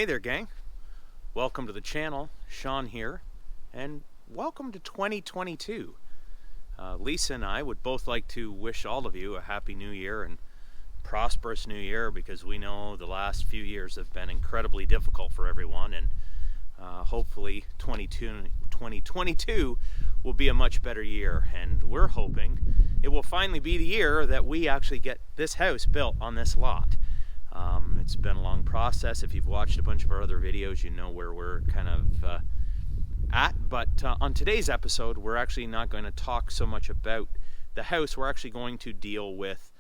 Hey there, gang. Welcome to the channel. Sean here, and welcome to 2022. Lisa and I would both like to wish all of you a happy new year and prosperous new year, because we know the last few years have been incredibly difficult for everyone, and hopefully 2022 will be a much better year, and we're hoping it will finally be the year that we actually get this house built on this lot. It's been a long process. If you've watched a bunch of our other videos, you know where we're kind of at. But on today's episode, we're actually not going to talk so much about the house. We're actually going to deal with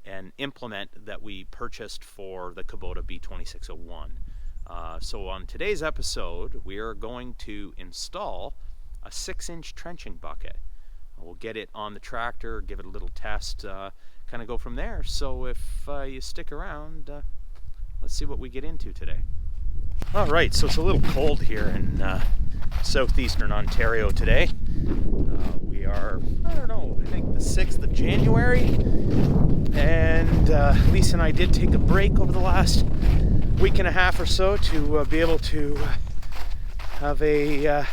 an implement that we purchased for the Kubota B2601. So on today's episode, we are going to install a 6-inch trenching bucket. We'll get it on the tractor, give it a little test, kind of go from there. So if you stick around, let's see what we get into today. All right, so it's a little cold here in southeastern Ontario today. We are, I don't know, I think the 6th of January. And Lisa and I did take a break over the last week and a half or so to be able to have a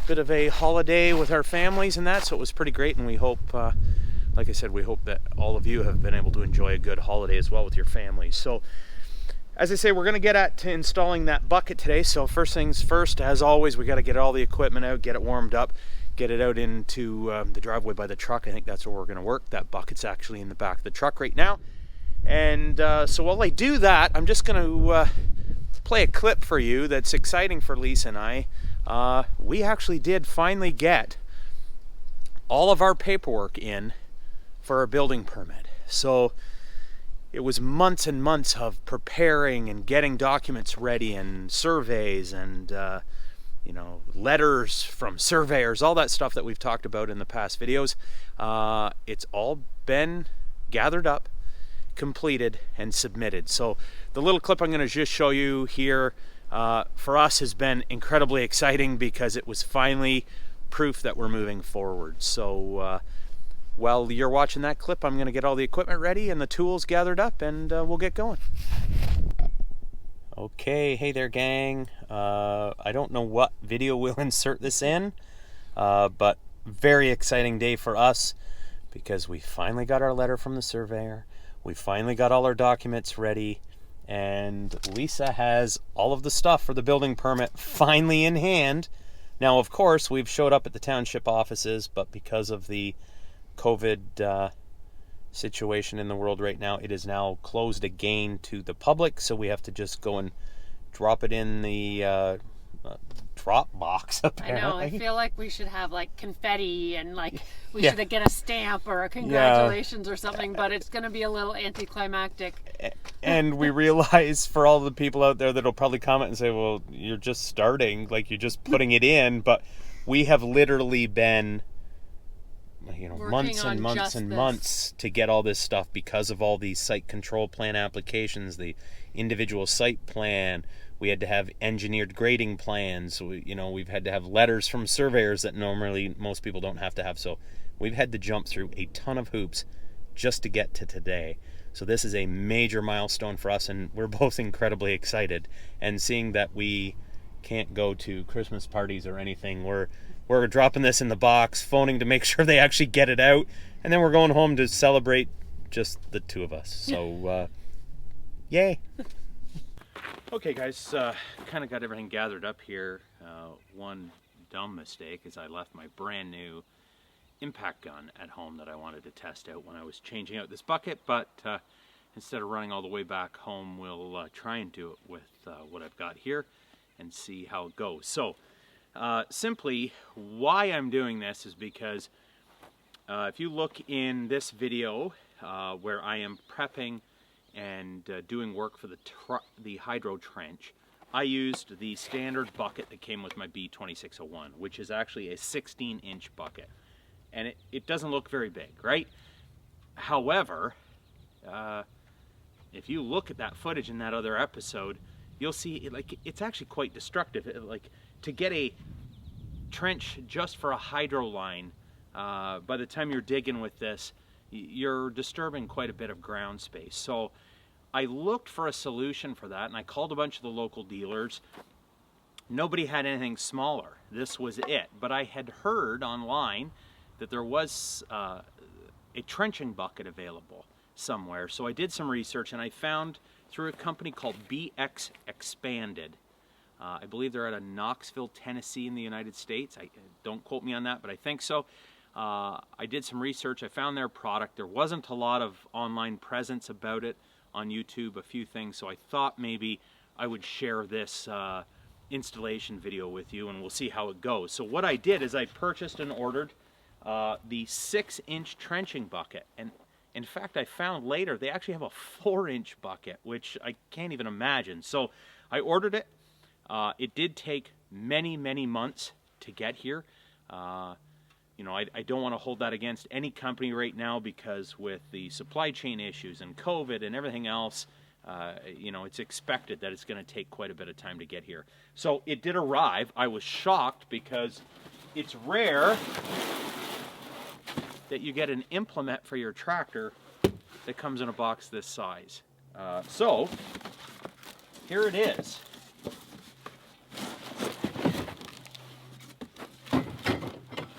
bit of a holiday with our families and that. So it was pretty great, and we hope, like I said, we hope that all of you have been able to enjoy a good holiday as well with your families. So as I say, we're going to get at installing that bucket today. So first things first, as always, we got to get all the equipment out, get it warmed up, get it out into the driveway by the truck. I think that's where we're going to work. That bucket's actually in the back of the truck right now. And so while I do that, I'm just going to play a clip for you that's exciting for Lisa and I. We actually did finally get all of our paperwork in for our building permit. So it was months and months of preparing and getting documents ready and surveys and letters from surveyors, all that stuff that we've talked about in the past videos. It's all been gathered up, completed, and submitted. So the little clip I'm going to just show you here for us has been incredibly exciting, because it was finally proof that we're moving forward. So while you're watching that clip, I'm going to get all the equipment ready and the tools gathered up, and we'll get going. Okay, hey there, gang. I don't know what video we'll insert this in, but very exciting day for us, because we finally got our letter from the surveyor. We finally got all our documents ready, and Lisa has all of the stuff for the building permit finally in hand. Now, of course, we've showed up at the township offices, but because of the COVID situation in the world right now, it is now closed again to the public, so we have to just go and drop it in the drop box, apparently. I know, I feel like we should have like confetti and we should get a stamp or a congratulations or something, but it's going to be a little anticlimactic. And we realize, for all the people out there that'll probably comment and say, well, you're just starting, like you're just putting it in, but we have literally been months and months and months to get all this stuff, because of all these site control plan applications, the individual site plan. We had to have engineered grading plans. We've had to have letters from surveyors that normally most people don't have to have. So we've had to jump through a ton of hoops just to get to today. So this is a major milestone for us, and we're both incredibly excited. And seeing that we can't go to Christmas parties or anything, we're dropping this in the box, phoning to make sure they actually get it out, and then we're going home to celebrate just the two of us. So yay. Okay, guys, kind of got everything gathered up here. One dumb mistake is I left my brand new impact gun at home that I wanted to test out when I was changing out this bucket, but instead of running all the way back home, we'll try and do it with what I've got here and see how it goes. So simply why I'm doing this is because if you look in this video where I am prepping and doing work for the hydro trench, I used the standard bucket that came with my B2601, which is actually a 16-inch bucket, and it doesn't look very big, right? However, if you look at that footage in that other episode, you'll see it's actually quite destructive. To get a trench just for a hydro line, by the time you're digging with this, you're disturbing quite a bit of ground space. So I looked for a solution for that, and I called a bunch of the local dealers. Nobody had anything smaller. This was it. But I had heard online that there was a trenching bucket available somewhere. So I did some research, and I found through a company called BXpanded. I believe they're out of Knoxville, Tennessee in the United States. Don't quote me on that, but I think so. I did some research. I found their product. There wasn't a lot of online presence about it on YouTube, a few things, so I thought maybe I would share this installation video with you, and we'll see how it goes. So what I did is I purchased and ordered the 6-inch trenching bucket, and in fact I found later they actually have a 4-inch bucket, which I can't even imagine. So I ordered it. It did take many months to get here. You know, I don't want to hold that against any company right now, because with the supply chain issues and COVID and everything else, you know, it's expected that it's going to take quite a bit of time to get here. So it did arrive. I was shocked because it's rare that you get an implement for your tractor that comes in a box this size. So here it is.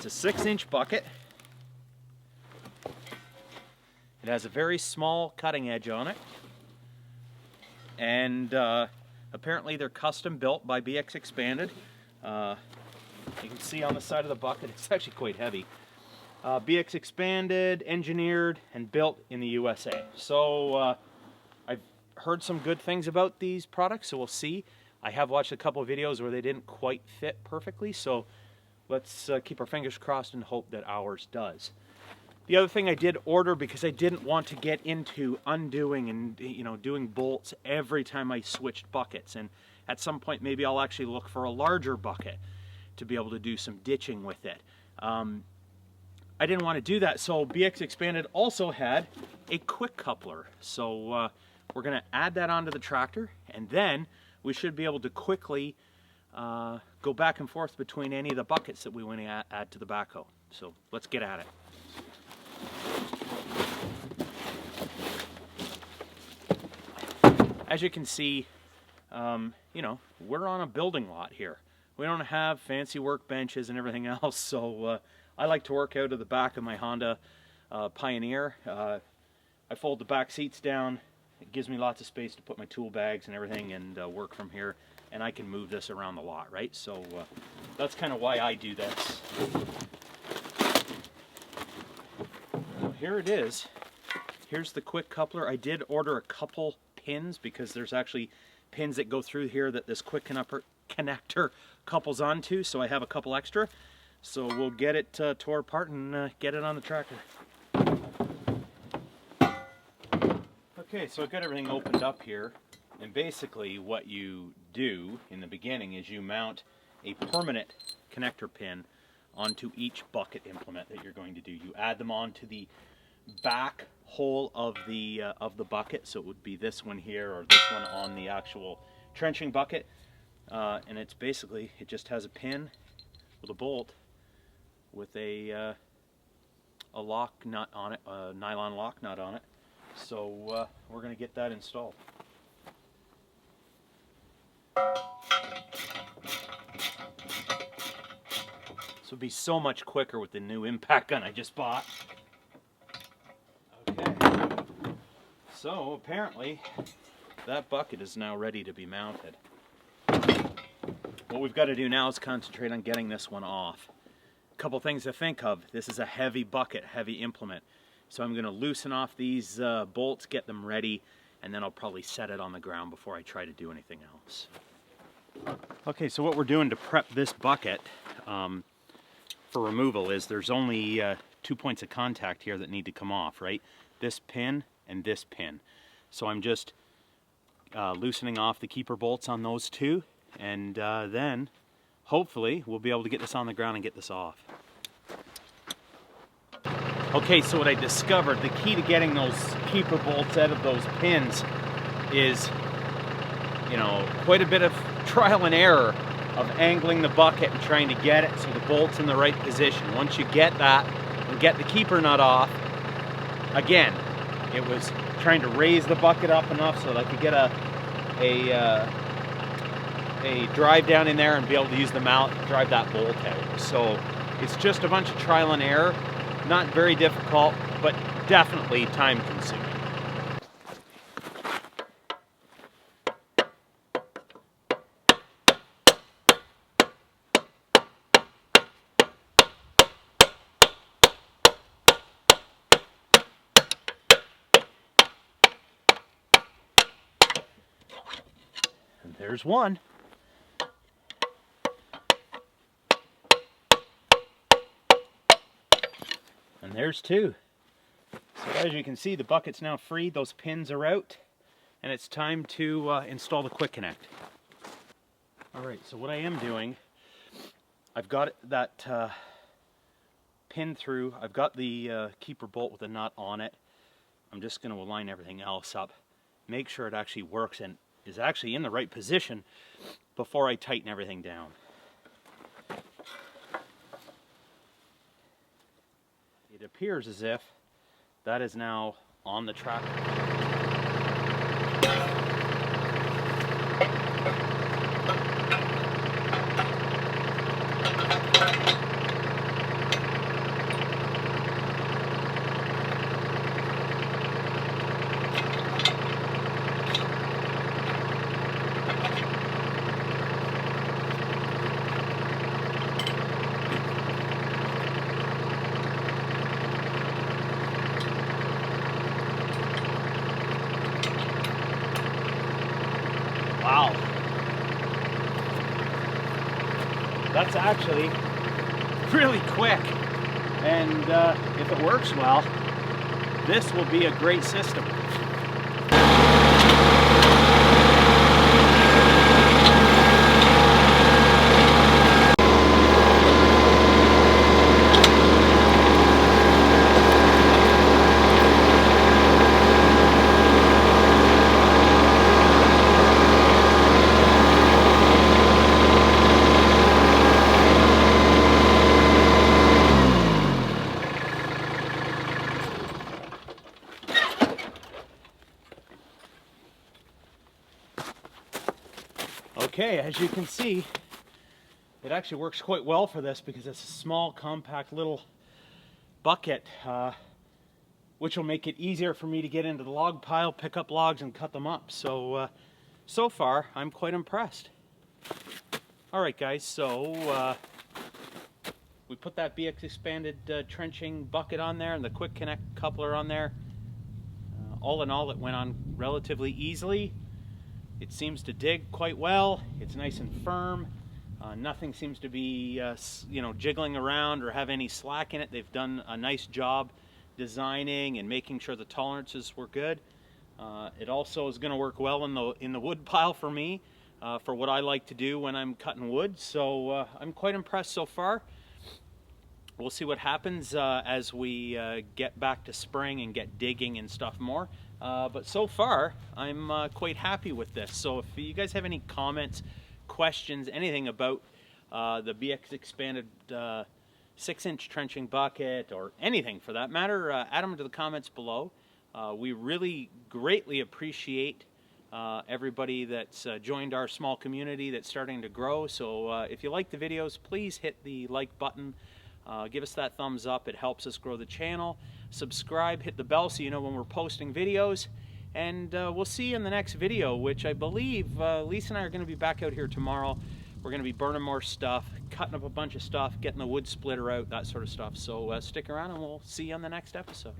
It's a 6-inch bucket. It has a very small cutting edge on it, and apparently they're custom built by BXpanded. You can see on the side of the bucket it's actually quite heavy. BXpanded, engineered, and built in the USA. So I've heard some good things about these products, so we'll see. I have watched a couple of videos where they didn't quite fit perfectly, so let's keep our fingers crossed and hope that ours does. The other thing I did order, because I didn't want to get into undoing and, you know, doing bolts every time I switched buckets, and at some point maybe I'll actually look for a larger bucket to be able to do some ditching with it. I didn't want to do that, so BXpanded also had a quick coupler. So we're going to add that onto the tractor, and then we should be able to quickly go back and forth between any of the buckets that we want to add to the backhoe. So let's get at it. As you can see, you know, we're on a building lot here. We don't have fancy workbenches and everything else, so I like to work out of the back of my Honda Pioneer. I fold the back seats down. It gives me lots of space to put my tool bags and everything and work from here. And I can move this around the lot, right? So that's kind of why I do this. Well, here it is. Here's the quick coupler. I did order a couple pins, because there's actually pins that go through here that this quick connector couples onto, so I have a couple extra. So we'll get it tore apart and get it on the tractor. Okay, so I've got everything opened up here. And basically what you do in the beginning is you mount a permanent connector pin onto each bucket implement that you're going to do. You add them onto the back hole of the bucket, so it would be this one here or this one on the actual trenching bucket. And it's basically, it just has a pin with a bolt with a lock nut on it, a nylon lock nut on it. So we're going to get that installed. This would be so much quicker with the new impact gun I just bought. Okay, so apparently that bucket is now ready to be mounted. What we've got to do now is concentrate on getting this one off. A couple things to think of. This is a heavy bucket, heavy implement. So I'm going to loosen off these bolts, get them ready, and then I'll probably set it on the ground before I try to do anything else. Okay, so what we're doing to prep this bucket for removal is there's only 2 points of contact here that need to come off, right? This pin and this pin. So I'm just loosening off the keeper bolts on those two, and then hopefully we'll be able to get this on the ground and get this off. Okay, so what I discovered, the key to getting those keeper bolts out of those pins is, you know, quite a bit of trial and error of angling the bucket and trying to get it so the bolt's in the right position. Once you get that and get the keeper nut off, again, it was trying to raise the bucket up enough so that I could get a drive down in there and be able to use the mallet to drive that bolt out. So it's just a bunch of trial and error, not very difficult, but definitely time consuming. And there's one. And there's two. So as you can see, the bucket's now free, those pins are out, and it's time to install the quick connect. Alright, so what I am doing, I've got that pin through, I've got the keeper bolt with a nut on it. I'm just going to align everything else up, make sure it actually works and is actually in the right position before I tighten everything down. It appears as if that is now on the tractor. Wow, that's actually really quick, and if it works well, this will be a great system. Okay, as you can see, it actually works quite well for this because it's a small, compact little bucket, which will make it easier for me to get into the log pile, pick up logs, and cut them up. So, so far, I'm quite impressed. Alright guys, so we put that BXpanded trenching bucket on there and the quick connect coupler on there. All in all, it went on relatively easily. It seems to dig quite well. It's nice and firm. Nothing seems to be jiggling around or have any slack in it. They've done a nice job designing and making sure the tolerances were good. It also is going to work well in the wood pile for me, for what I like to do when I'm cutting wood. So I'm quite impressed so far. We'll see what happens as we get back to spring and get digging and stuff more. But so far, I'm quite happy with this. So if you guys have any comments, questions, anything about the BXpanded 6-inch trenching bucket, or anything for that matter, add them to the comments below. We really greatly appreciate everybody that's joined our small community that's starting to grow. So if you like the videos, please hit the like button. Give us that thumbs up. It helps us grow the channel. Subscribe, hit the bell so you know when we're posting videos. And we'll see you in the next video, which I believe Lisa and I are going to be back out here tomorrow. We're going to be burning more stuff, cutting up a bunch of stuff, getting the wood splitter out, that sort of stuff. So stick around and we'll see you on the next episode.